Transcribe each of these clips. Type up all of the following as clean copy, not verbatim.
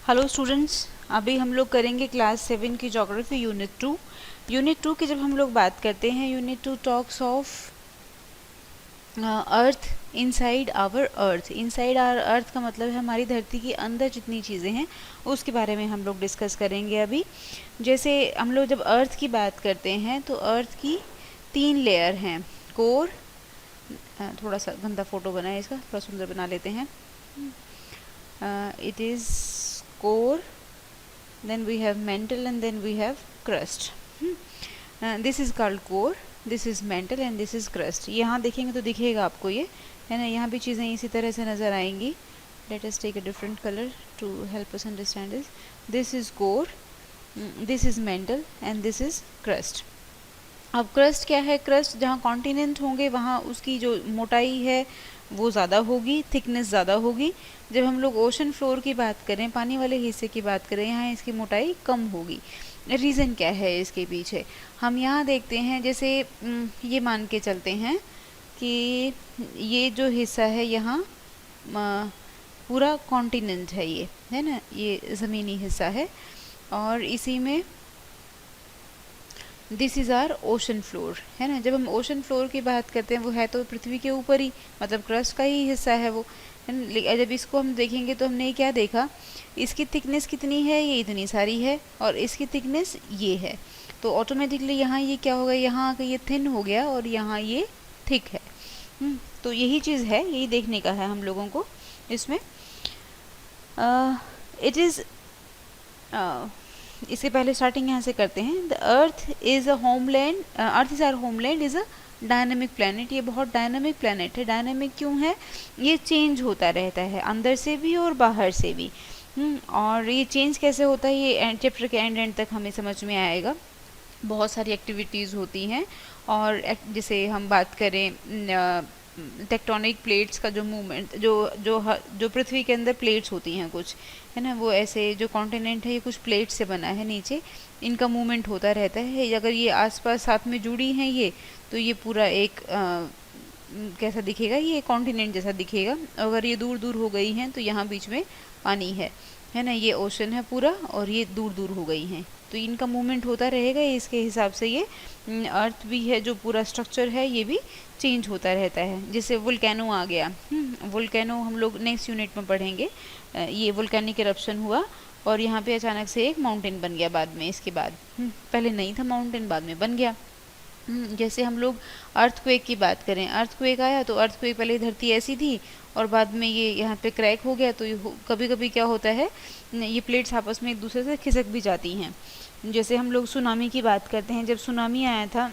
Hello students, अभी हम लोग करेंगे क्लास 7 की ज्योग्राफी यूनिट 2 की जब हम लोग बात करते हैं, unit 2 talks of earth inside our earth का मतलब है हमारी धरती के अंदर जितनी चीज़ें हैं उसके बारे में हम लोग डिस्कस करेंगे अभी। जैसे हम लोग जब अर्थ की बात करते हैं तो अर्थ की 3 लेयर हैं। कोर, थोड़ा सा गंदा फोटो बना है, इसका थोड़ा सुंदर बना लेते हैं। It is core, then we have mantle and then we have crust. This is called core, this is mantle and this is crust. यहाँ देखेंगे तो दिखेगा आपको ये, है ना, यहाँ भी चीज़ें इसी तरह से नज़र आएंगी. Let us take a different color to help us understand this. This is core, this is mantle and this is crust. अब क्रस्ट क्या है? क्रस्ट जहाँ कॉन्टिनेंट होंगे वहाँ उसकी जो मोटाई है वो ज़्यादा होगी, थिकनेस ज़्यादा होगी। जब हम लोग ओशन फ्लोर की बात करें, पानी वाले हिस्से की बात करें, यहाँ इसकी मोटाई कम होगी। रीज़न क्या है इसके पीछे? हम यहाँ देखते हैं, जैसे ये मान के चलते हैं कि ये जो हिस्सा है यहाँ पूरा कॉन्टिनेंट है, ये है ना, ये ज़मीनी हिस्सा है और इसी में this is our ocean floor, है ना। जब हम ओशन फ्लोर की बात करते हैं वो है तो पृथ्वी के ऊपर ही, मतलब क्रस्ट का ही हिस्सा है वो, है ना। जब इसको हम देखेंगे तो हमने क्या देखा, इसकी थिकनेस कितनी है, ये इतनी सारी है और इसकी थिकनेस ये है, तो ऑटोमेटिकली यहाँ ये क्या होगा, यहाँ आकर ये थिन हो गया और यहाँ ये थिक है। तो यही चीज़ है, यही देखने का है हम लोगों को इसमें। इट इज़ इससे पहले स्टार्टिंग यहाँ से करते हैं। The earth is a homeland, earth is our homeland is a dynamic planet. ये बहुत डायनामिक प्लैनेट है। डायनामिक क्यों है? ये चेंज होता रहता है अंदर से भी और बाहर से भी। और ये चेंज कैसे होता है, ये चैप्टर के एंड तक हमें समझ में आएगा। बहुत सारी एक्टिविटीज़ होती हैं और जैसे हम बात करें टेक्टोनिक प्लेट्स का जो मूवमेंट, जो पृथ्वी के अंदर प्लेट्स होती हैं कुछ, है ना, वो ऐसे जो कॉन्टिनेंट है ये कुछ प्लेट से बना है, नीचे इनका मूवमेंट होता रहता है। अगर ये आसपास साथ में जुड़ी हैं ये, तो ये पूरा एक कैसा दिखेगा, ये कॉन्टिनेंट जैसा दिखेगा। अगर ये दूर दूर हो गई हैं तो यहाँ बीच में पानी है ना, ये ओशन है पूरा और ये दूर दूर हो गई हैं, तो इनका मूवमेंट होता रहेगा। इसके हिसाब से ये अर्थ भी है, जो पूरा स्ट्रक्चर है ये भी चेंज होता रहता है। जैसे वोल्केनो आ गया, वोल्केनो हम लोग नेक्स्ट यूनिट में पढ़ेंगे। ये वोल्केनिक इरप्शन हुआ और यहाँ पे अचानक से एक माउंटेन बन गया बाद में, इसके बाद पहले नहीं था माउंटेन, बाद में बन गया। जैसे हम लोग अर्थक्वेक की बात करें, अर्थक्वेक आया तो अर्थक्वेक पहले धरती ऐसी थी और बाद में ये यहाँ पे क्रैक हो गया, तो कभी कभी क्या होता है, ये प्लेट्स आपस में एक दूसरे से खिसक भी जाती हैं। जैसे हम लोग सुनामी की बात करते हैं, जब सुनामी आया था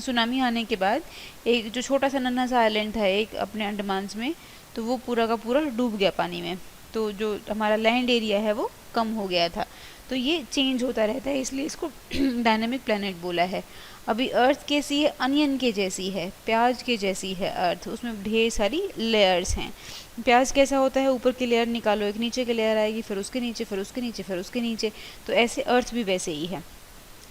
सुनामी आने के बाद एक जो छोटा सा नन्हा सा आइलैंड था एक अपने अंडमान्स में, तो वो पूरा का पूरा डूब गया पानी में, तो जो हमारा लैंड एरिया है वो कम हो गया था। तो ये चेंज होता रहता है, इसलिए इसको डायनामिक प्लैनेट बोला है। अभी अर्थ कैसी है? अनियन के जैसी है, प्याज के जैसी है अर्थ, उसमें ढेर सारी लेयर्स हैं। प्याज कैसा होता है, ऊपर की लेयर निकालो, एक नीचे की लेयर आएगी, फिर उसके नीचे, फिर उसके नीचे, फिर उसके नीचे, तो ऐसे अर्थ भी वैसे ही है।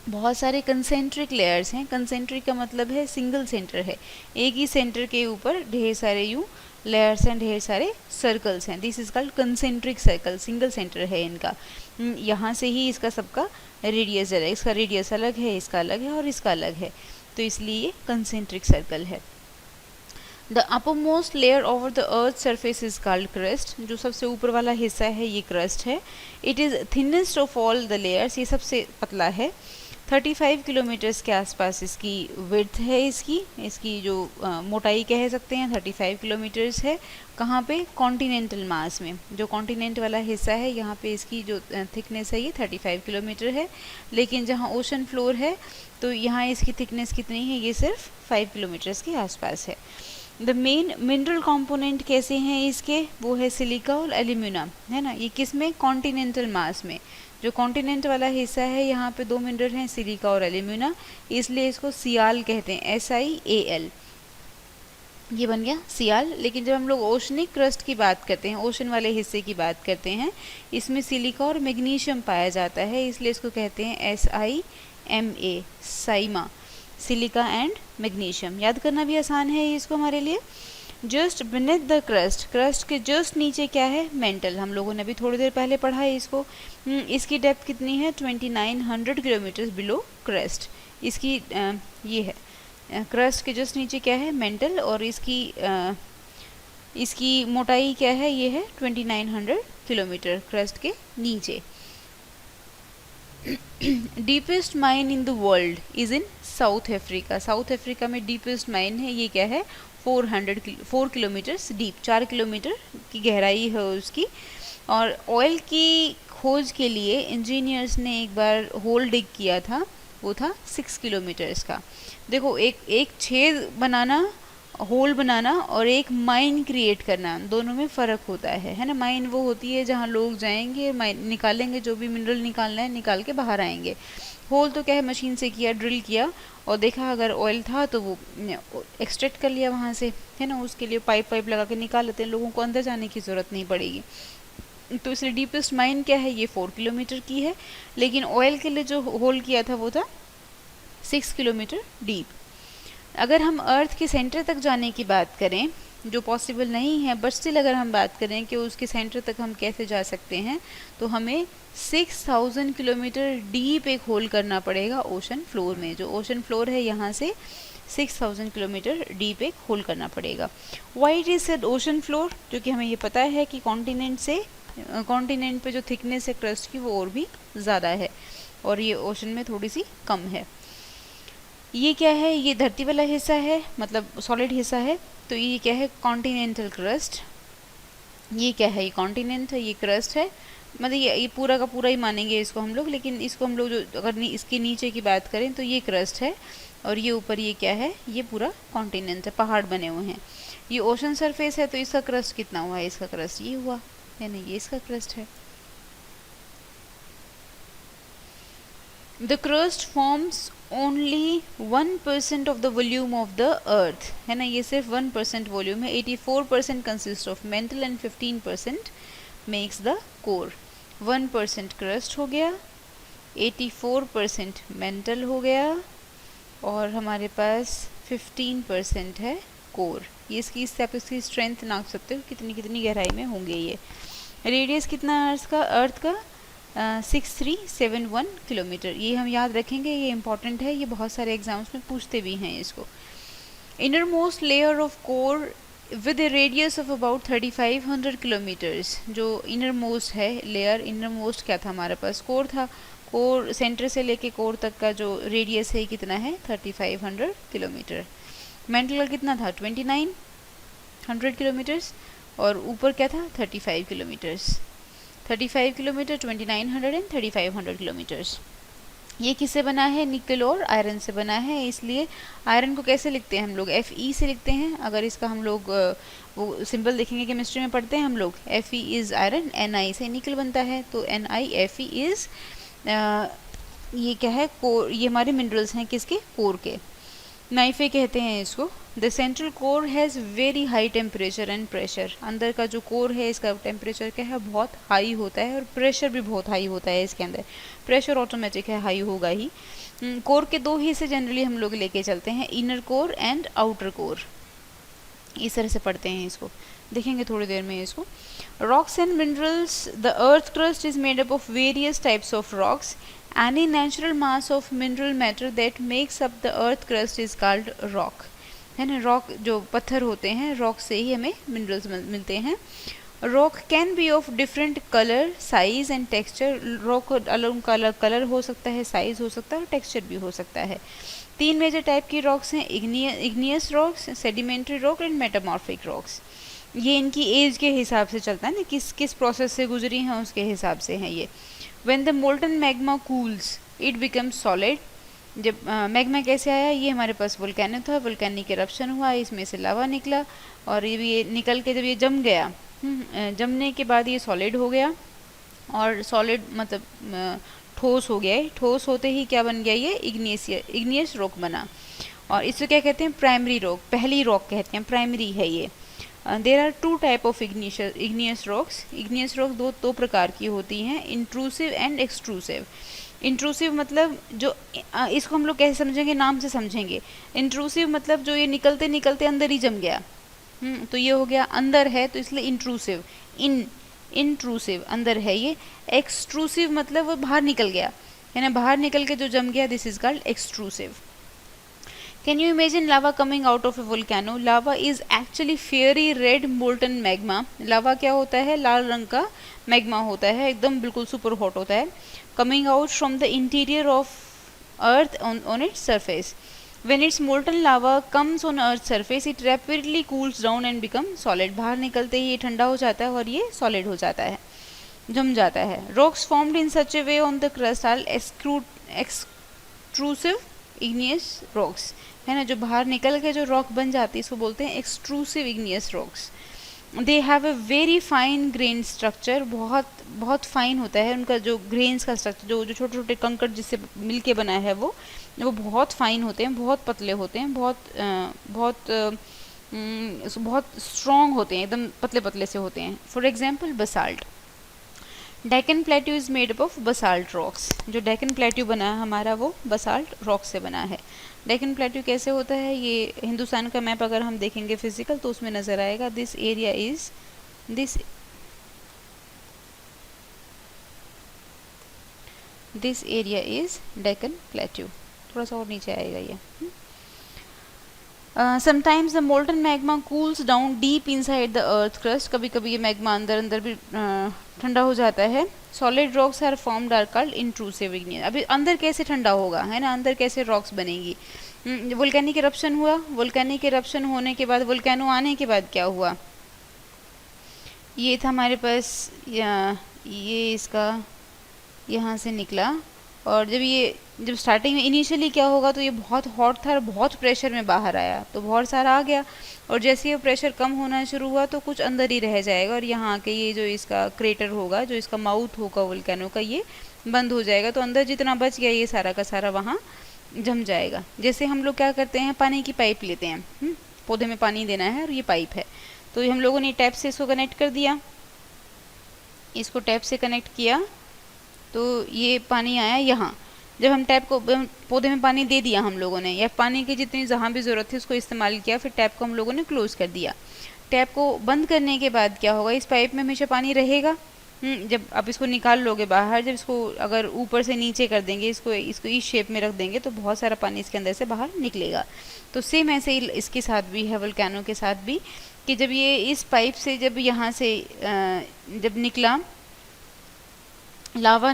बहुत सारे कंसेंट्रिक लेयर्स हैं। कंसेंट्रिक का मतलब है सिंगल सेंटर है, एक ही सेंटर के ऊपर ढेर सारे यूँ लेयर्स हैं, ढेर सारे सर्कल्स हैं। This is called concentric circle, single centre है इनका। यहाँ से ही इसका सबका रेडियस है, इसका रेडियस अलग है, इसका अलग है और इसका अलग है, तो इसलिए ये कंसेंट्रिक सर्कल है। The uppermost layer over the earth surface is called crust. जो सबसे ऊपर वाला हिस्सा है ये क्रस्ट है। It is thinnest of all the layers, ये सबसे पतला है। 35 किलोमीटर्स के आसपास इसकी विड्थ है, इसकी जो मोटाई कह सकते हैं 35 किलोमीटर्स है। कहाँ पे? कॉन्टिनेंटल मास में, जो कॉन्टिनेंट वाला हिस्सा है यहाँ पे इसकी जो थिकनेस है ये 35 किलोमीटर है। लेकिन जहाँ ओशन फ्लोर है तो यहाँ इसकी थिकनेस कितनी है, ये सिर्फ 5 किलोमीटर्स के आसपास है। द मेन मिनरल कंपोनेंट कैसे हैं इसके? वो है सिलिका और एल्यूमिना, है ना। ये किस में? कॉन्टिनेंटल मास में। जो कॉन्टिनेंट वाला हिस्सा है यहाँ पे 2 मिनरल हैं, सिलिका और एल्यूमिना, इसलिए इसको सियाल कहते हैं, SiAl, ये बन गया सियाल। लेकिन जब हम लोग ओशनिक क्रस्ट की बात करते हैं, ओशन वाले हिस्से की बात करते हैं, इसमें सिलिका और मैग्नीशियम पाया जाता है, इसलिए इसको कहते हैं SiMa, Saima, silica and magnesium. याद करना भी आसान है इसको हमारे लिए। Just beneath the crust, crust के जस्ट नीचे क्या है, मेंटल। हम लोगों ने अभी थोड़ी देर पहले पढ़ा है इसको। इसकी डेप्थ कितनी है, 2900 किलोमीटर बिलो क्रस्ट। इसकी ये है क्रस्ट के जस्ट नीचे क्या है, मेंटल, और इसकी मोटाई क्या है, ये है 2900 किलोमीटर क्रस्ट के नीचे। Deepest mine in the world is in south Africa. South Africa में डीपेस्ट माइन है, ये क्या है, 4 किलोमीटर डीप, 4 किलोमीटर की गहराई है उसकी। और ऑयल की खोज के लिए इंजीनियर्स ने एक बार होल डिग किया था, वो था 6 किलोमीटर्स का। देखो एक छेद बनाना, होल बनाना, और एक माइन क्रिएट करना, दोनों में फ़र्क होता है ना। माइन वो होती है जहाँ लोग जाएंगे, माइन निकालेंगे, जो भी मिनरल निकालना है निकाल के बाहर आएंगे। होल तो क्या है, मशीन से किया, ड्रिल किया और देखा अगर ऑयल था तो वो एक्सट्रैक्ट कर लिया वहाँ से, है ना। उसके लिए पाइप लगा के निकाल लेते हैं, लोगों को अंदर जाने की ज़रूरत नहीं पड़ेगी। तो इसलिए डीपेस्ट माइन क्या है, ये 4 किलोमीटर की है। लेकिन ऑयल के लिए जो होल किया था वो था 6 किलोमीटर डीप। अगर हम अर्थ के सेंटर तक जाने की बात करें, जो पॉसिबल नहीं है, बट स्टिल अगर हम बात करें कि उसके सेंटर तक हम कैसे जा सकते हैं, तो हमें 6000 किलोमीटर डीप एक होल करना पड़ेगा ओशन फ्लोर में। जो ओशन फ्लोर है यहाँ से 6000 किलोमीटर डीप एक होल करना पड़ेगा। Why it is said ocean floor, क्योंकि हमें ये पता है कि कॉन्टिनेंट पे जो थिकनेस है क्रस्ट की वो और भी ज़्यादा है, और ये ओशन में थोड़ी सी कम है। ये क्या है, ये धरती वाला हिस्सा है, मतलब सॉलिड हिस्सा है। तो ये क्या है, कॉन्टिनेंटल क्रस्ट। ये क्या है, ये कॉन्टिनेंट है, ये क्रस्ट है, मतलब ये पूरा का पूरा ही मानेंगे इसको हम लोग। लेकिन इसको हम लोग जो अगर इसके नीचे की बात करें तो ये क्रस्ट है, और ये ऊपर ये क्या है, ये पूरा कॉन्टिनेंट है, पहाड़ बने हुए हैं। ये ओशन सरफेस है, तो इसका क्रस्ट कितना हुआ है, इसका क्रस्ट ये हुआ है ना, ये इसका क्रस्ट है। The crust forms only 1% of the volume of the earth, है ना। ये सिर्फ 1% वॉल्यूम है। 84% consists of mantle and 15% makes the core। 1% crust हो गया, 84% mantle हो गया, और हमारे पास 15% है कोर। ये इससे आप इसकी स्ट्रेंथ नाप सकते हो कितनी गहराई में होंगे ये। रेडियस कितना है अर्थ का 6371 किलोमीटर। ये हम याद रखेंगे, ये इंपॉर्टेंट है, ये बहुत सारे एग्जाम्स में पूछते भी हैं इसको। Inner most layer of core with A radius of about 3500 kilometres. जो इनर मोस्ट है लेयर, इनर मोस्ट क्या था हमारे पास, कोर था। कोर सेंटर से लेके कोर तक का जो रेडियस है कितना है, 3500 किलोमीटर। मेंटल का कितना था, 2900 किलोमीटर्स, और ऊपर क्या था, 35 किलोमीटर्स। 35 kilometre, 2900 and 3500 kilometres. ये किससे बना है, निकल और आयरन से बना है। इसलिए आयरन को कैसे लिखते हैं हम लोग, Fe से लिखते हैं। अगर इसका हम लोग वो सिंबल देखेंगे केमिस्ट्री में पढ़ते हैं हम लोग, Fe इज़ आयरन, Ni से निकल बनता है, तो NiFe इज़ ये क्या है, कोर। ये हमारे मिनरल्स हैं किसके, कोर के, नाइफे कहते हैं इसको। The central core has very high temperature and pressure. अंदर का जो कोर है इसका टेम्परेचर क्या है, बहुत हाई होता है, और प्रेशर भी बहुत हाई होता है इसके अंदर। प्रेशर ऑटोमेटिक है, हाई होगा ही। कोर के दो हिस्से जनरली हम लोग लेके चलते हैं, inner core and outer core. इस तरह से पढ़ते हैं इसको, देखेंगे थोड़ी देर में इसको। Rocks and minerals, the earth crust is made up of various types of rocks. Any natural mass of mineral matter that makes up the earth crust is called rock, है ना। रॉक जो पत्थर होते हैं, रॉक से ही हमें minerals मिलते हैं। Rock can be of different colour, size and texture. Rock अलग कलर हो सकता है, साइज हो सकता है, और टेक्सचर भी हो सकता है। 3 मेजर टाइप की रॉक्स हैं, igneous rocks, sedimentary rock and metamorphic rocks. ये इनकी एज के हिसाब से चलता है ना, किस प्रोसेस से गुजरी हैं उसके हिसाब से हैं ये। When the molten magma cools, it becomes solid। जब मैग्मा कैसे आया, ये हमारे पास वोल्केनो था, वोल्केनिक इरप्शन हुआ, इसमें से लावा निकला, और ये निकल के जब ये जम गया, जमने के बाद ये सॉलिड हो गया, और सॉलिड मतलब ठोस हो गया। ठोस होते ही क्या बन गया, ये इग्नियस रॉक बना। और इसको क्या कहते हैं, प्राइमरी रॉक, पहली रॉक कहते हैं, प्राइमरी है ये। There are 2 type of igneous rocks. Igneous rock दो प्रकार की होती हैं, इंट्रूसिव एंड एक्सट्रूसिव। इंट्रूसिव मतलब जो इसको हम लोग कैसे समझेंगे, नाम से समझेंगे। इंट्रूसिव मतलब जो ये निकलते निकलते अंदर ही जम गया, तो ये हो गया अंदर है तो इसलिए इंट्रूसिव, इंट्रूसिव अंदर है ये। एक्सट्रूसिव मतलब वो बाहर निकल गया, है ना, बाहर निकल के जो जम गया, this is called extrusive. Can you imagine lava coming out of a volcano? Lava is actually fiery red molten magma. Lava क्या होता है, लाल रंग का मैग्मा होता है, एकदम बिल्कुल सुपर हॉट होता है। Coming out from the interior of earth on its surface. When its molten lava comes on earth's surface, it rapidly cools down and becomes solid. बाहर निकलते ही ये ठंडा हो जाता है और ये solid हो जाता है, जम जाता है। Rocks formed in such a way on the crust are extrusive igneous rocks, है ना, जो बाहर निकल के जो रॉक बन जाती है इसको बोलते हैं extrusive igneous rocks. They have a very fine grain structure, बहुत बहुत फाइन होता है उनका जो ग्रेन्स का स्ट्रक्चर, जो छोटे छोटे कंकड़ जिससे मिलके बना है वो बहुत फाइन होते हैं, बहुत पतले होते हैं, बहुत स्ट्रॉन्ग होते हैं, एकदम पतले पतले से होते हैं। For example basalt, Deccan plateau is made up of basalt rocks. जो डेक्कन प्लेट्यू बना है हमारा वो बसाल्ट रॉक से बना है। डेक्कन प्लेट्यू कैसे होता है, ये हिंदुस्तान का मैप अगर हम देखेंगे फिजिकल तो उसमें नज़र आएगा, this area is Deccan plateau. थोड़ा सा और नीचे आएगा ये। Sometimes the molten magma cools down deep inside the earth crust, कभी कभी ये मैग्मा अंदर भी ठंडा हो जाता है। Solid rocks are formed are called intrusive igneous. अभी अंदर कैसे ठंडा होगा, है ना, अंदर कैसे रॉक्स बनेंगी। वोल्केनिक इरप्शन हुआ, वोल्केनिक इरप्शन होने के बाद, वोल्केनो आने के बाद क्या हुआ, ये था हमारे पास ये इसका यहाँ से निकला, और जब स्टार्टिंग में इनिशियली क्या होगा तो ये बहुत हॉट था और बहुत प्रेशर में बाहर आया तो बहुत सारा आ गया, और जैसे ये प्रेशर कम होना शुरू हुआ तो कुछ अंदर ही रह जाएगा, और यहाँ आके ये जो इसका क्रेटर होगा, जो इसका माउथ होगा वोल्केनो का, ये बंद हो जाएगा, तो अंदर जितना बच गया ये सारा का सारा वहाँ जम जाएगा। जैसे हम लोग क्या करते हैं, पानी की पाइप लेते हैं, पौधे में पानी देना है और ये पाइप है, तो हम लोगों ने टैप से इसको कनेक्ट कर दिया, इसको टैप से कनेक्ट किया तो ये पानी आया यहाँ। जब हम टैप को पौधे में पानी दे दिया हम लोगों ने, या पानी की जितनी जहाँ भी ज़रूरत थी उसको इस्तेमाल किया, फिर टैप को हम लोगों ने क्लोज़ कर दिया। टैप को बंद करने के बाद क्या होगा, इस पाइप में हमेशा पानी रहेगा। जब आप इसको निकाल लोगे बाहर, जब इसको अगर ऊपर से नीचे कर देंगे, इसको इस शेप में रख देंगे तो बहुत सारा पानी इसके अंदर से बाहर निकलेगा। तो सेम ऐसे ही इसके साथ भी है, वोल्केनो के साथ भी, कि जब ये इस पाइप से जब यहाँ से जब निकला लावा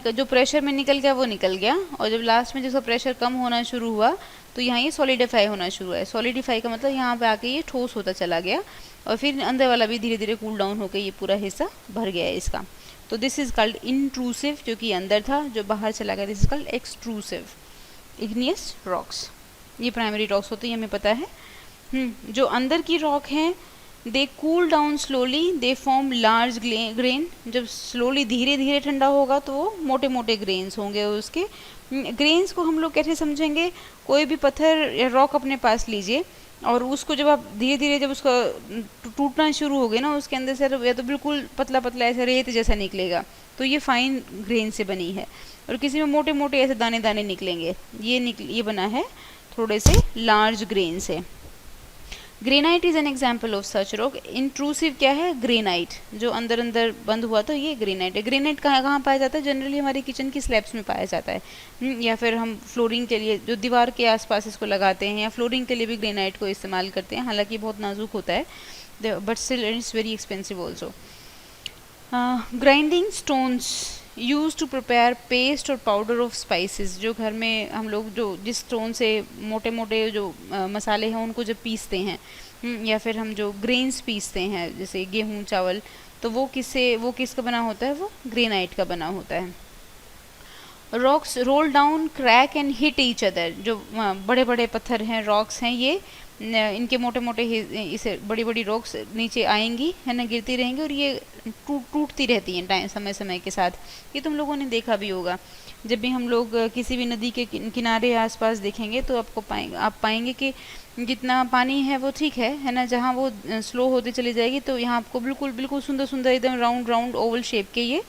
जो प्रेशर में निकल गया वो निकल गया, और जब लास्ट में जिसका प्रेशर कम होना शुरू हुआ तो यहाँ ये सॉलिडिफाई होना शुरू हुआ है। सॉलिडिफाई का मतलब यहाँ पे आके ये ठोस होता चला गया, और फिर अंदर वाला भी धीरे धीरे कूल डाउन होकर ये पूरा हिस्सा भर गया है इसका। तो दिस इज़ कॉल्ड इंट्रूसिव, जो कि अंदर था, जो बाहर चला गया this is called extrusive igneous rocks. ये प्राइमरी रॉक्स होते हैं, हमें पता है। जो अंदर की रॉक हैं they cool down slowly, they form large grain. जब स्लोली धीरे धीरे ठंडा होगा तो वो मोटे मोटे ग्रेन्स होंगे उसके। ग्रेन्स को हम लोग कैसे समझेंगे, कोई भी पत्थर या रॉक अपने पास लीजिए और उसको जब आप धीरे धीरे जब उसका टूटना शुरू हो गया ना, उसके अंदर से या तो बिल्कुल पतला पतला ऐसा रेत जैसा निकलेगा, तो ये फाइन ग्रेन से बनी है, और किसी में मोटे मोटे ऐसे दाने दाने निकलेंगे, ये बना है थोड़े से लार्ज ग्रेन से। Granite is an example of such rock. Intrusive क्या है, ग्रेनाइट, जो अंदर अंदर बंद हुआ तो ये ग्रेनाइट है। ग्रेनाइट कहाँ पाया जाता है, जनरली हमारी किचन की स्लैब्स में पाया जाता है, या फिर हम फ्लोरिंग के लिए जो दीवार के आसपास इसको लगाते हैं, या फ्लोरिंग के लिए भी ग्रेनाइट को इस्तेमाल करते हैं। हालांकि बहुत नाजुक होता है, but still it's very expensive also. Grinding stones use to prepare paste और पाउडर ऑफ स्पाइसेस। जो घर में हम लोग जो जिस स्टोन से मोटे मोटे जो मसाले हैं उनको जब पीसते हैं, या फिर हम जो ग्रेन्स पीसते हैं जैसे गेहूँ चावल, तो वो किसका बना होता है, वो ग्रेनाइट का बना होता है। Rocks role down crack and hit each other. जो बड़े बड़े पत्थर हैं, रॉक्स हैं, ये इनके मोटे मोटे इसे बड़ी बड़ी रॉक्स नीचे आएंगी, है ना, गिरती रहेंगी, और ये टूटती रहती हैं समय समय के साथ। ये तुम लोगों ने देखा भी होगा, जब भी हम लोग किसी भी नदी के किनारे आसपास देखेंगे तो आप पाएंगे कि जितना पानी है वो ठीक है ना, जहाँ वो स्लो होती चली जाएगी तो यहाँ आपको बिल्कुल बिल्कुल सुंदर सुंदर एकदम राउंड राउंड ओवल शेप के ये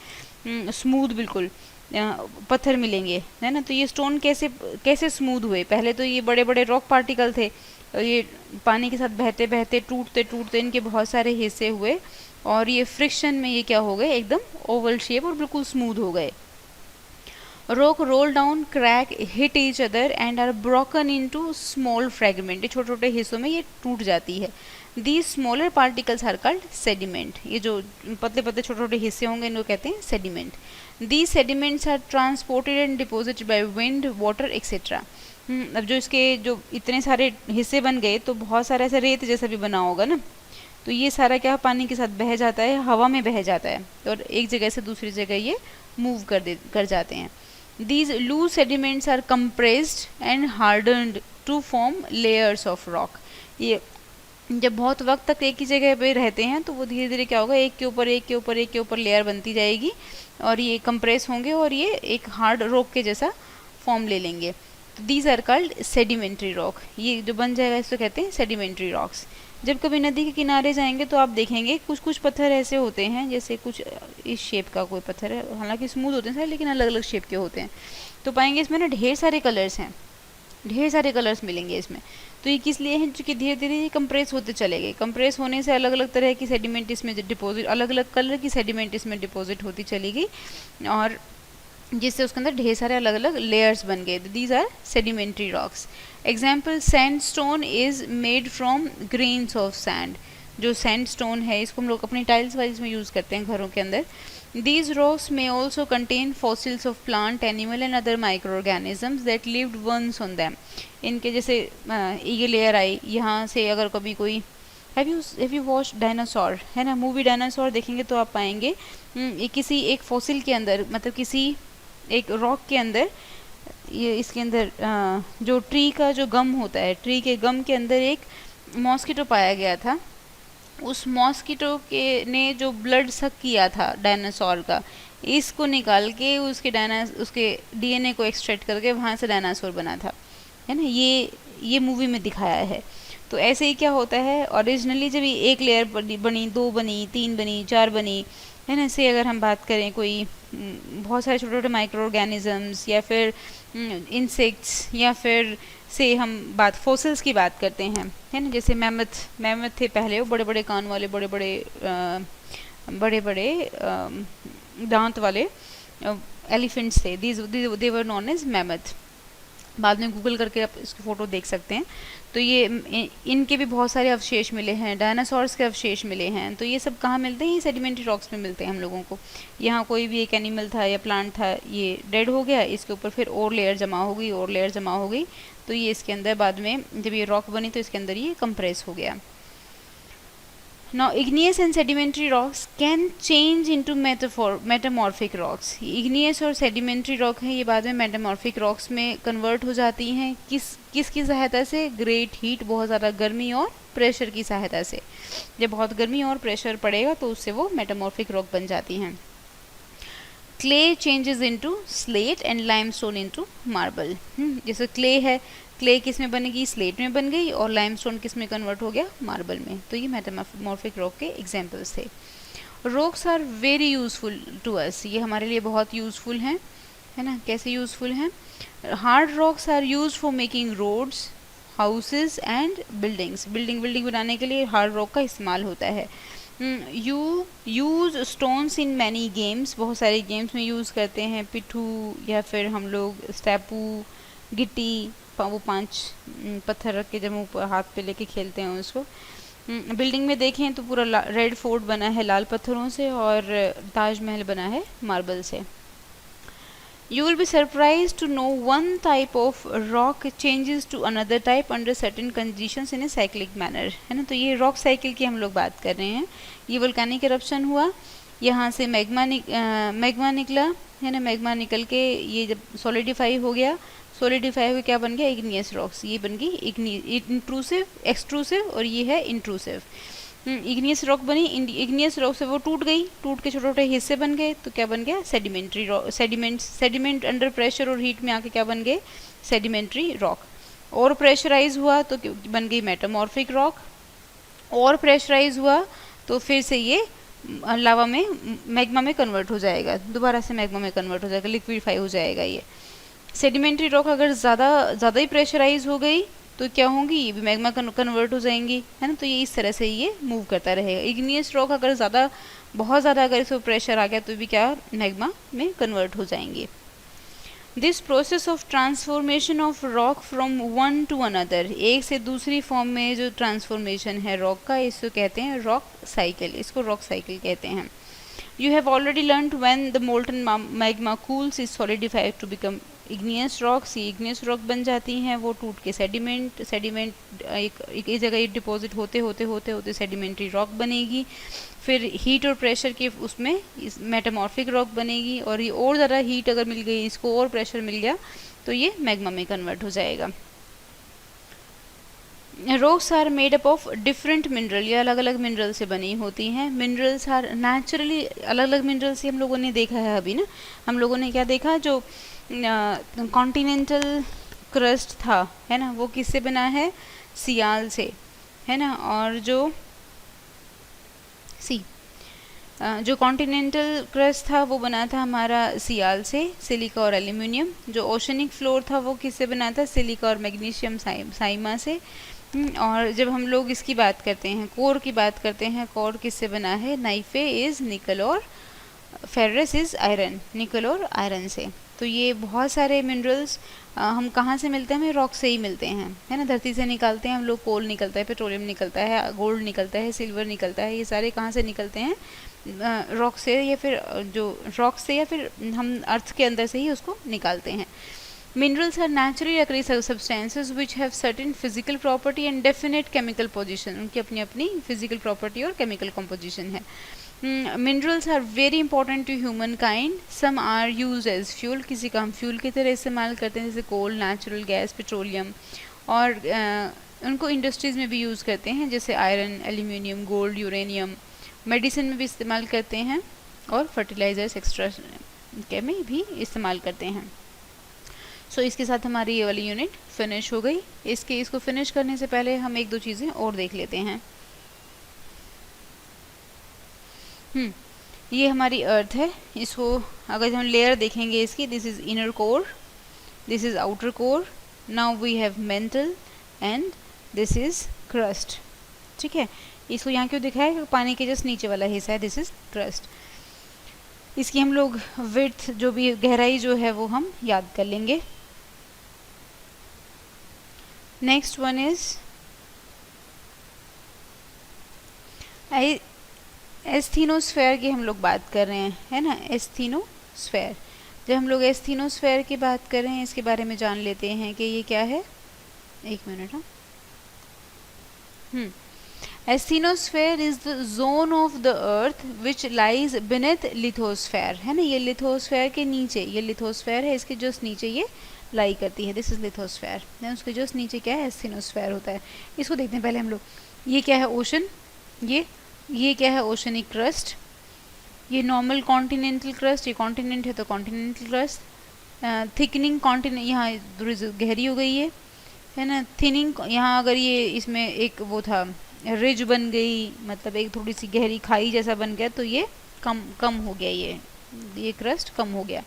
स्मूथ बिल्कुल पत्थर मिलेंगे, है ना। तो ये स्टोन कैसे कैसे स्मूथ हुए, पहले तो ये बड़े बड़े रॉक पार्टिकल थे, और ये पानी के साथ बहते बहते टूटते टूटते इनके बहुत सारे हिस्से हुए, और ये फ्रिक्शन में ये क्या हो गए, एकदम ओवल शेप और बिल्कुल स्मूथ हो गए। Rock roll down, crack, hit each other and are broken into small fragment, छोटे छोटे हिस्सों में ये टूट जाती है। These smaller particles are called sediment, ये जो पतले पतले छोटे छोटे हिस्से होंगे इनको कहते हैं sediment. These sediments are transported and deposited by wind, water etcetera. अब जो इसके जो इतने सारे हिस्से बन गए तो बहुत सारा ऐसा रेत जैसा भी बना होगा ना, तो ये सारा क्या पानी के साथ बह जाता है, हवा में बह जाता है, और एक जगह से दूसरी जगह ये मूव कर जाते हैं। These loose sediments are compressed and hardened to form layers of rock। ये जब बहुत वक्त तक एक ही जगह पे रहते हैं तो वो धीरे धीरे क्या होगा, एक के ऊपर एक के ऊपर एक के ऊपर लेयर बनती जाएगी, और ये कंप्रेस होंगे और ये एक हार्ड रॉक के जैसा फॉर्म ले लेंगे। तो these are called sedimentary rock, ये जो बन जाएगा इसको कहते हैं सेडिमेंट्री रॉक्स। जब कभी नदी के किनारे जाएंगे तो आप देखेंगे कुछ कुछ पत्थर ऐसे होते हैं, जैसे कुछ इस शेप का कोई पत्थर है, हालांकि स्मूथ होते हैं सारे लेकिन अलग अलग शेप के होते हैं, तो पाएंगे इसमें ना ढेर सारे कलर्स हैं, ढेर सारे कलर्स मिलेंगे इसमें। तो ये किस लिए है, क्योंकि धीरे धीरे ये कंप्रेस होते चले गए, कंप्रेस होने से अलग अलग तरह की सेडिमेंट इसमें डिपॉजिट, अलग अलग कलर की सेडिमेंट इसमें डिपॉजिट होती चली गई, और जिससे उसके अंदर ढेर सारे अलग अलग लेयर्स बन गए। These are sedimentary rocks. Example, sandstone is made from grains of sand, जो सैंडस्टोन है इसको हम लोग अपनी टाइल्स वाइज में यूज़ करते हैं घरों के अंदर। These rocks may also contain fossils of plant, animal and other microorganisms that lived once on them। इनके जैसे ये लेयर आई यहाँ से, अगर कभी कोई हैव यू वॉच डायनासोर, है ना, मूवी डायनासोर देखेंगे तो आप पाएंगे ये किसी एक फॉसिल के अंदर, मतलब किसी एक रॉक के अंदर, ये इसके अंदर जो ट्री का जो गम होता है, ट्री के गम के अंदर एक मॉस्किटो पाया गया था। उस मॉस्किटो के ने जो ब्लड सक किया था डायनासोर का, इसको निकाल के उसके डीएनए को एक्सट्रैक्ट करके वहाँ से डायनासोर बना था, है ना। ये मूवी में दिखाया है। तो ऐसे ही क्या होता है, ओरिजिनली जब ये एक लेयर बनी, दो बनी, तीन बनी, चार बनी, है ना। से अगर हम बात करें कोई बहुत सारे छोटे छोटे माइक्रो ऑर्गेनिजम्स, या फिर इंसेक्ट्स, या फिर से हम बात फोसिल्स की बात करते हैं, है ना। जैसे मैमथ थे पहले, वो बड़े बड़े कान वाले, बड़े बड़े दांत वाले एलिफेंट्स थे। दे वर नॉन एज मैमथ। बाद में गूगल करके आप इसकी फ़ोटो देख सकते हैं। तो ये इनके भी बहुत सारे अवशेष मिले हैं, डायनासोर्स के अवशेष मिले हैं। तो ये सब कहाँ मिलते हैं, ये सेडिमेंट्री रॉक्स में मिलते हैं हम लोगों को। यहाँ कोई भी एक एनिमल था या प्लांट था, ये डेड हो गया, इसके ऊपर फिर और लेयर जमा हो गई, और लेयर जमा हो गई, तो ये इसके अंदर बाद में जब ये रॉक बनी तो इसके अंदर ये कंप्रेस हो गया। Now igneous and sedimentary rocks can change into metamorphic rocks। igneous और sedimentary rock है, ये बाद में metamorphic rocks में कन्वर्ट हो जाती हैं। किसकी सहायता से, ग्रेट हीट, बहुत ज़्यादा गर्मी और प्रेशर की सहायता से। जब बहुत गर्मी और प्रेशर पड़ेगा तो उससे वो metamorphic rock बन जाती हैं। Clay changes into slate and limestone into marble. जैसे क्ले है, क्ले किस में बनेगी, स्लेट में बन गई, और लाइमस्टोन किस में कन्वर्ट हो गया, मार्बल में। तो ये मेटामॉर्फिक रॉक के एग्जांपल्स थे। Rocks are very useful to us, ये हमारे लिए बहुत यूजफुल हैं, है ना। कैसे यूजफुल हैं, hard rocks are use for making roads, houses and buildings. Building बनाने के लिए हार्ड रॉक का इस्तेमाल होता है। You use stones in many games, बहुत सारे गेम्स में यूज़ करते हैं। पिट्ठू, या फिर हम लोग स्टैपू, गिट्टी, वो 5 पत्थर रख के जब वो हाथ पे लेके खेलते हैं उसको। बिल्डिंग में देखें तो पूरा रेड फोर्ट बना है लाल पत्थरों से, और ताजमहल बना है मार्बल से। You will be surprised to know one type of rock changes to another type under certain conditions in a cyclic manner, है ना। तो ये रॉक साइकिल की हम लोग बात कर रहे हैं। ये वोल्केनिक eruption हुआ, यहाँ से मैग्मा निकला, है ना। मैग्मा निकल के ये जब सॉलिडिफाई हो गया, सॉलिडिफाई हुए क्या बन गया, इग्नियस रॉक्स। ये बन गई इंट्रूसिव, एक्सट्रूसिव, और ये है इंट्रूसिव। इग्नियस रॉक बनी, इग्नियस रॉक से वो टूट गई, टूट के छोटे छोटे हिस्से बन गए, तो क्या बन गया, sedimentary rock. Sediment under pressure और हीट में आके क्या बन गए, सेडिमेंट्री रॉक। और प्रेशराइज हुआ तो बन गई मेटामॉर्फिक रॉक, और प्रेशराइज हुआ तो फिर से ये लावा में मैग्मा में कन्वर्ट हो जाएगा, दोबारा से मैग्मा में कन्वर्ट हो जाएगा, लिक्विफाई हो जाएगा ये। सेडिमेंट्री रॉक अगर ज़्यादा ही प्रेशराइज हो गई तो क्या होंगी, ये भी मैग्मा कन्वर्ट हो जाएंगी, है ना। तो ये इस तरह से ये मूव करता रहेगा। इग्नियस रॉक अगर बहुत ज़्यादा अगर इसमें प्रेशर आ गया तो भी क्या, मैग्मा में कन्वर्ट हो जाएंगे। This process of transformation of rock from one two another, एक से दूसरी फॉर्म में जो ट्रांसफॉर्मेशन है रॉक का, इसको कहते हैं रॉक साइकिल, इसको रॉक साइकिल कहते हैं। You have already learned when the molten magma cools is solidified to become igneous rocks, ये igneous rock बन जाती हैं, वो टूट के सेडिमेंट एक जगह डिपॉजिट होते सेडिमेंट्री रॉक बनेगी, फिर हीट और प्रेशर के उसमें मेटामॉर्फिक रॉक बनेगी, और ये और ज़्यादा हीट अगर मिल गई, इसको और प्रेशर मिल गया तो ये मैग्मा में कन्वर्ट हो जाएगा। Rocks are made up of different mineral, ये अलग अलग मिनरल से बनी होती हैं। मिनरल्स आर नेचुरली, अलग अलग मिनरल से हम लोगों ने देखा है अभी ना, हम लोगों ने क्या देखा, जो कॉन्टिनेंटल क्रस्ट था, है ना, वो किससे बना है, सियाल से, है ना। और जो कॉन्टिनेंटल क्रस्ट था वो बना था हमारा सियाल से, सिलिका और एल्यूमिनियम। जो ओशनिक फ्लोर था वो किससे बना था, सिलिका और मैग्नीशियम साइमा से। और जब हम लोग इसकी बात करते हैं, कोर की बात करते हैं, कोर किससे बना है, नाइफे इज़ निकल और फेरस इज़ आयरन, निकल और आयरन से। तो ये बहुत सारे मिनरल्स हम कहाँ से मिलते हैं, हमें रॉक से ही मिलते हैं, है ना। धरती से निकालते हैं हम लोग, कोल निकलता है, पेट्रोलियम निकलता है, गोल्ड निकलता है, सिल्वर निकलता है, ये सारे कहाँ से निकलते हैं, रॉक से, या फिर जो रॉक से, या फिर हम अर्थ के अंदर से ही उसको निकालते हैं। Minerals are naturally occurring substances which have certain physical property and definite chemical position, उनकी अपनी अपनी physical property और chemical composition है। Minerals are very important to humankind. Some are used as fuel, किसी का हम फ्यूल की तरह इस्तेमाल करते हैं, जैसे कोल, नेचुरल गैस, पेट्रोलियम, और उनको इंडस्ट्रीज़ में भी यूज़ करते हैं, जैसे iron, aluminium, gold, uranium. Medicine में भी इस्तेमाल करते हैं, और फर्टिलाइजर्स एक्स्ट्रा के में भी इस्तेमाल करते हैं। सो इसके साथ हमारी ये वाली यूनिट फिनिश हो गई। इसको फिनिश करने से पहले हम एक दो चीज़ें और देख लेते हैं। ये हमारी अर्थ है, इसको अगर हम लेयर देखेंगे इसकी, this is inner core, this is outer core, now we have mantle, and this is crust, ठीक है। इसको यहाँ क्यों दिखाया है, पानी के जस्ट नीचे वाला हिस्सा है, दिस इज़ क्रस्ट। इसकी हम लोग विड्थ, जो भी गहराई जो है वो हम याद कर लेंगे। नेक्स्ट वन इज एस्थीनोस्फेयर की हम लोग बात कर रहे हैं, है ना। एस्थीनोस्फेयर, जब हम लोग एस्थीनोस्फेयर की बात कर रहे हैं, इसके बारे में जान लेते हैं कि ये क्या है। एक मिनट, हाँ। Asthenosphere is the zone of the earth which lies beneath lithosphere, है ना। ये लिथोस्फेयर के नीचे, ये लिथोस्फेयर है, इसके जस्ट नीचे ये लाई करती है, दिस इज लिथोस्फेयर, देन उसके जस्ट नीचे क्या है, एस्थीनोस्फेयर होता है। इसको देखते हैं पहले हम लोग। ये क्या है, ओशन, ये क्या है, ओशनिक क्रस्ट। ये नॉर्मल कॉन्टिनेंटल क्रस्ट, ये कॉन्टिनेंट है तो कॉन्टिनेंटल क्रस्ट। थिकनिंग कॉन्टिनेंट, यहाँ गहरी हो गई है ना। थिनिंग, यहाँ अगर ये इसमें एक वो था, रिज बन गई, मतलब एक थोड़ी सी गहरी खाई जैसा बन गया, तो ये कम हो गया, ये क्रस्ट कम हो गया।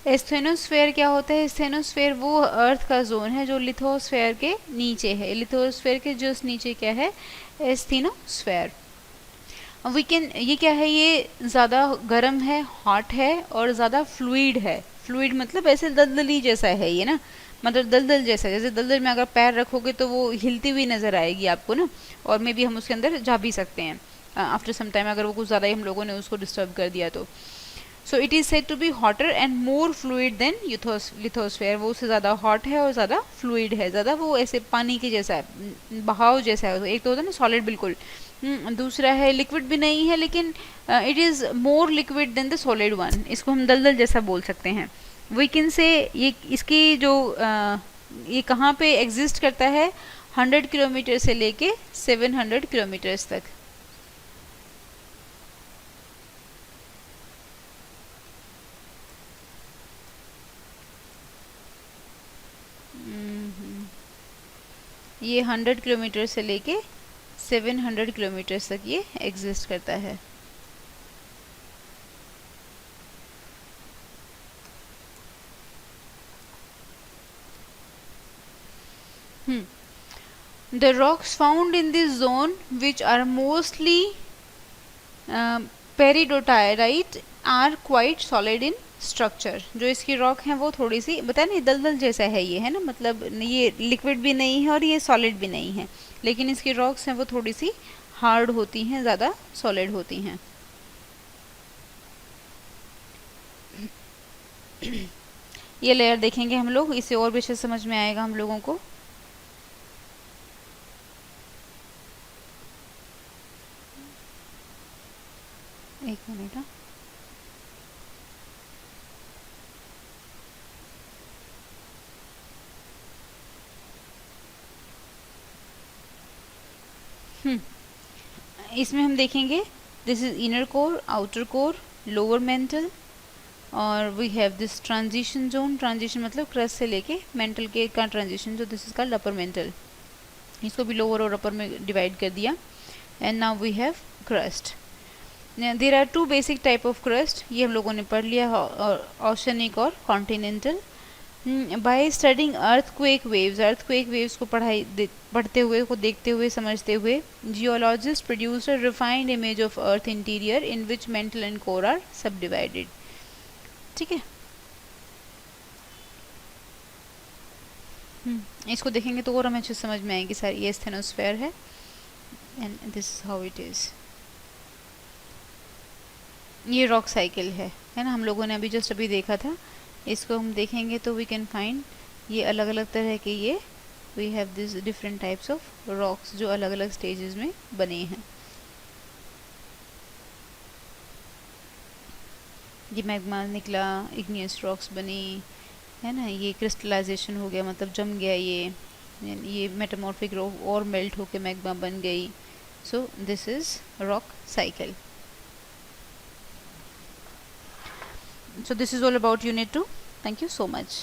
एस्थेनोस्फेयर क्या होता है, एस्थेनोस्फेयर वो अर्थ का जोन है जो लिथोस्फेयर के नीचे है। लिथोस्फेयर के जस्ट नीचे क्या है, एस्थेनोस्फेयर। ये क्या है, ये ज़्यादा गर्म है, हॉट है, और ज़्यादा फ्लूइड है। फ्लूइड मतलब ऐसे दलदली जैसा है ये ना, मतलब दलदल जैसा, जैसे दलदल में अगर पैर रखोगे तो वो हिलती हुई नज़र आएगी आपको ना, और मे भी हम उसके अंदर जा भी सकते हैं आफ्टर सम टाइम, अगर वो कुछ ज़्यादा ही हम लोगों ने उसको डिस्टर्ब कर दिया तो। So it is said to be hotter and more fluid than lithosphere, वो उससे ज़्यादा हॉट है और ज़्यादा फ्लूइड है, ज़्यादा वो ऐसे पानी के जैसा है, बहाव जैसा है। एक तो होता है ना सॉलिड बिल्कुल, दूसरा है लिक्विड भी नहीं है, लेकिन it is more liquid than the solid one, इसको हम दलदल जैसा बोल सकते हैं। वी कैन से ये इसकी जो ये कहाँ पे एग्जिस्ट करता है, 100 किलोमीटर से लेके 700 किलोमीटर्स तक। ये 100 किलोमीटर से लेके 700 किलोमीटर तक ये एग्जिस्ट करता है। The rocks found in this zone, which are mostly peridotite, are quite solid in structure. जो इसकी रॉक है वो थोड़ी सी बताया नहीं दलदल जैसा है ये, है ना, मतलब ये लिक्विड भी नहीं है और ये सॉलिड भी नहीं है, लेकिन इसकी रॉक्स हैं वो थोड़ी सी हार्ड होती हैं, ज़्यादा सॉलिड होती हैं. ये लेयर देखेंगे हम लोग, इसे और भी अच्छे समझ में आएगा हम लोगों को. एक मिनट. इसमें हम देखेंगे this is inner core, outer core, lower mantle, और we have this transition zone. Transition मतलब क्रस्ट से लेके मेंटल के का ट्रांजिशन, जो this is called upper mantle. इसको भी लोअर और अपर में डिवाइड कर दिया. And now we have crust. There are two basic type of crust, ये हम लोगों ने पढ़ लिया, ओशनिक और continental. By studying earthquake waves को पढ़ते हुए, को देखते हुए, समझते हुए, geologist produce a refined image of earth interior in which mantle and core are subdivided. ठीक है. इसको देखेंगे तो और हमें अच्छे समझ में आएगी सर. ये स्टेनोस्फेयर है and this is how it is. ये रॉक साइकिल है ना, हम लोगों ने अभी देखा था. इसको हम देखेंगे तो वी कैन फाइंड ये अलग अलग तरह के, ये we have this different types of rocks जो अलग अलग स्टेजेस में बने हैं. ये मैग्मा निकला, इग्नियस रॉक्स बनी, है ना, ये क्रिस्टलाइजेशन हो गया मतलब जम गया, ये मेटामॉर्फिक रॉक और मेल्ट होके मैग्मा बन गई. So this is rock cycle. So this is all about unit 2. Thank you so much.